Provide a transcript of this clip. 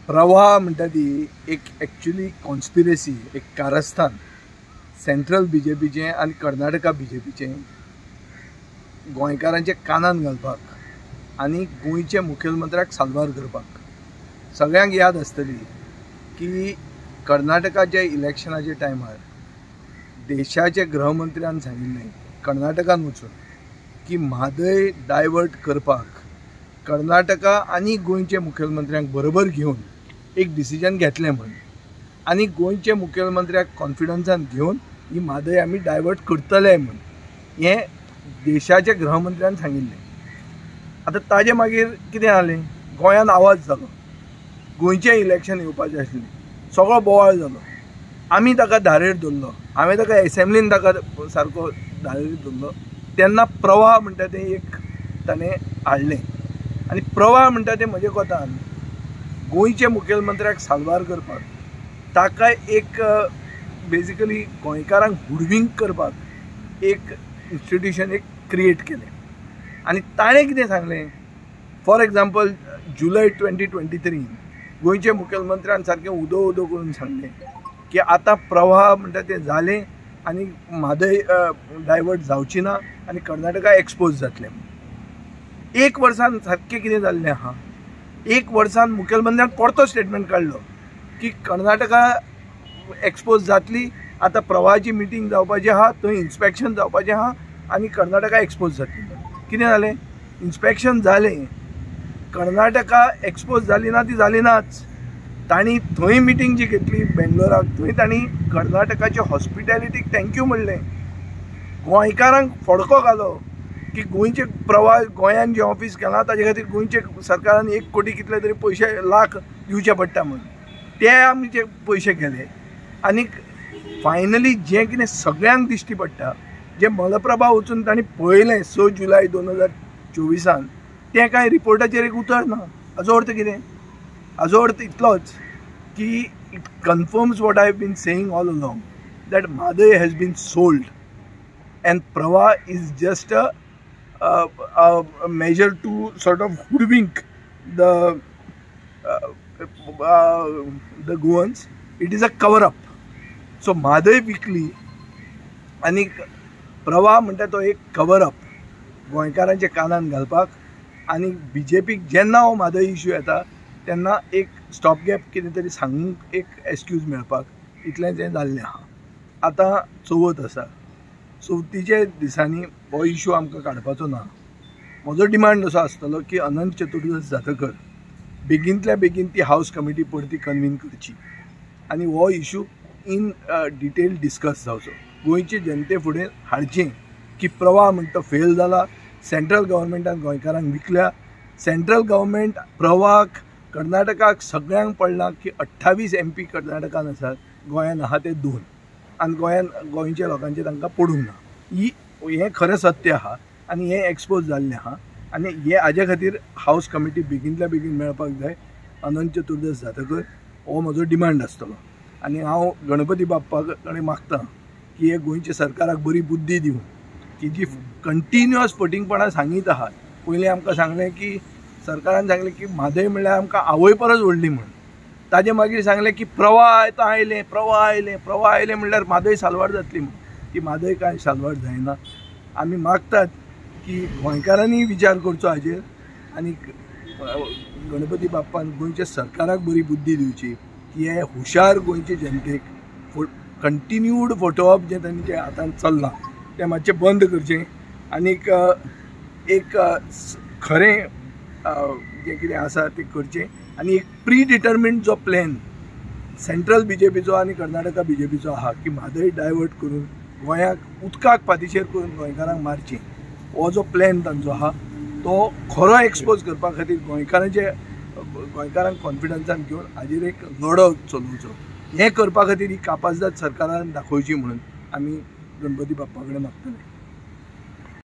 प्रवाह म्हणटा ती एक एक्चुअली कॉन्स्पिरसी, एक कारस्थान सेंट्रल बीजेपीचें आनी कर्नाटका बीजेपीचें गोंयकारांचे कानान घालपाक आनी गोंयचे मुखेलमंत्र्याक साल्वार करपाक. सगळ्यांक याद आसतली की कर्नाटकाच्या इलेक्शनाच्या टायमार देशाचे गृहमंत्र्यान सांगिल्लें कर्नाटकान वचून की म्हादय डायवर्ट करपाक कर्नाटका आनी गोंयचे मुखेलमंत्र्यांक बरोबर घेवन एक डिसिजन घेतलें म्हण. आनी गोंयचे मुखेलमंत्र्याक कॉन्फिडन्सान घेवन ही म्हादय आमी डायवर्ट करतले म्हण हें देशाच्या गृहमंत्र्यान सांगिल्लें. आतां ताजे मागीर कितें जालें, गोंयान आवाज जालो, गोंयचें इलेक्शन येवपाचें आशिल्लें, सगळो बोवाळ जालो, आमी ताका धारेर धरलो, हांवें ताका एसेंब्लीन ताका सारको धारेर धरलो. तेन्ना प्रवाह म्हणटा तें एक ताणें हाडलें आनी प्रवाह म्हणटा तें म्हजे कोतान गोंयचे मुखेलमंत्र्याक साल्वार करपाक, ताका एक बेजिकली गोंयकारांक हुडवींग करपाक एक इन्स्टिट्यूशन एक क्रिएट केलें. आनी ताणें कितें सांगलें, फॉर एग्जाम्पल जुलय 2023 गोंयचे मुखेलमंत्र्यान सारकें उदो उदो करून सांगलें की आतां प्रवाह म्हणटा तें जालें आनी म्हादय डायवर्ट जावची ना आनी कर्नाटका एक्सपोज जातलें. एक वर्सान सारकें कितें जाल्लें आहा, एक वर्सान मुखेलमंत्र्यान परतो स्टेटमेंट काडलो की कर्नाटका एक्सपोज जातली, आतां प्रवाहाची मिटींग जावपाची आहा, थंय इन्स्पेक्शन जावपाचें आहा आनी कर्नाटका एक्सपोज जातली. कितें जालें, इन्स्पेक्शन जालें, कर्नाटका एक्सपोज जाली ना ती जाली नाच. तांणी थंय मिटींग जी घेतली बेंगलोराक, थंय तांणी कर्नाटकाच्या हॉस्पिटॅलिटीक थँक्यू म्हणलें, गोंयकारांक फडको घालो की गोंयचे प्रवाह गोंयान जे ऑफिस केलां ताजे खातीर गोंयचे सरकारान 1 कोटी कितले तरी पयशे लाख दिवचे पडटा म्हणून ते आमचे पयशे केले. आनीक फायनली जें कितें सगळ्यांक दिश्टी पडटा, जें मलप्रभा वचून तांणी पळयलें 6 जुलय 2024 तें कांय रिपोर्टाचेर एक उतर ना. हाजो अर्थ कितें, हाजो अर्थ इतलोच की it confirms what I have been saying all along that Mhadei has been sold and Pravah is just a measure to sort of hoodwink the Goans. It is a cover up. So Mhadei विकली आनी प्रवाह म्हणटा तो एक कवर अप गोंयकारांचे कानान घालपाक. आनी बीजेपीक जेन्ना हो म्हादय इश्यू येता तेन्ना एक स्टॉप गॅप कितें तरी सांगूंक एक एक्सक्यूज मेळपाक इतलें जें जाल्लें आहा. आतां चवथ आसा, चवथीचे दिसांनी हो इश्यू आमकां काडपाचो ना. म्हजो डिमांड असो आसतलो की अनंत चतुर्दश जातकर बेगींतल्या बेगीन ती हावस कमिटी परती कन्वीन करची आनी हो इश्यू इन डिटेल डिस्कस जावचो, गोंयचे जनते फुडें हाडचें की प्रवाह म्हणटा फेल जाला, सेंट्रल गव्हर्मेंटान गोंयकारांक विकल्या, सेंट्रल गव्हर्मेंट प्रवाहाक कर्नाटकाक सगळ्यांक पडलां की 28 MP कर्नाटकान आसात, गोंयान आहा ते 2 आनी गोंयान गोंयच्या लोकांचे तांकां पडूंक ना. हें खरें सत्य आहा आनी हें एक्सपोज जाल्लें आहा आनी हे हाजे खातीर हावस कमिटी बेगींतल्या बेगीन मेळपाक जाय. अनंत चतुर्दश जातकर हो म्हजो डिमांड आसतलो आनी हांव गणपती बाप्पा कडेन मागतां की हे गोंयच्या सरकाराक बरी बुद्धी दिवन की जी कंटिन्युअस फटींगपणां सांगीत आहात. पयलीं आमकां सांगलें की सरकारान सांगलें की म्हादय म्हणल्यार आमकां आवय परस व्हडली म्हण, ताजे मागीर सांगलें की प्रवाह आयलें म्हणल्यार म्हादय साल्वार जातली म्हण. ती म्हादय कांय साल्वार जायना. आमी मागतात की गोंयकारांनी विचार करचो हाजेर आनी गणपती बाप्पान गोंयच्या सरकाराक बरी बुद्धी दिवची की हे हुशार गोंयचे जनतेक कंटिन्यूड फोटोवप जें तांचे हातान चल्लां तें मातशें बंद करचें आनीक एक खरें जें कितें आसा तें करचें आनी एक प्री डिटर्मिन्ड जो प्लॅन सेंट्रल बीजेपीचो आनी कर्नाटका बीजेपीचो आहा की म्हादय डायवर्ट करून गोंयाक उदकाक फाटीशेर करून गोंयकारांक मारचें, हो जो प्लॅन तांचो आहा तो खरो एक्सपोज करपा खातीर गोंयकारांक कॉन्फिडन्सान घेवन हाजेर एक लढो चलोवचो. हें करपा खातीर ही कापाजदाद सरकारान दाखोवची म्हणून आमी गणपती बाप्पा कडेन मागतले.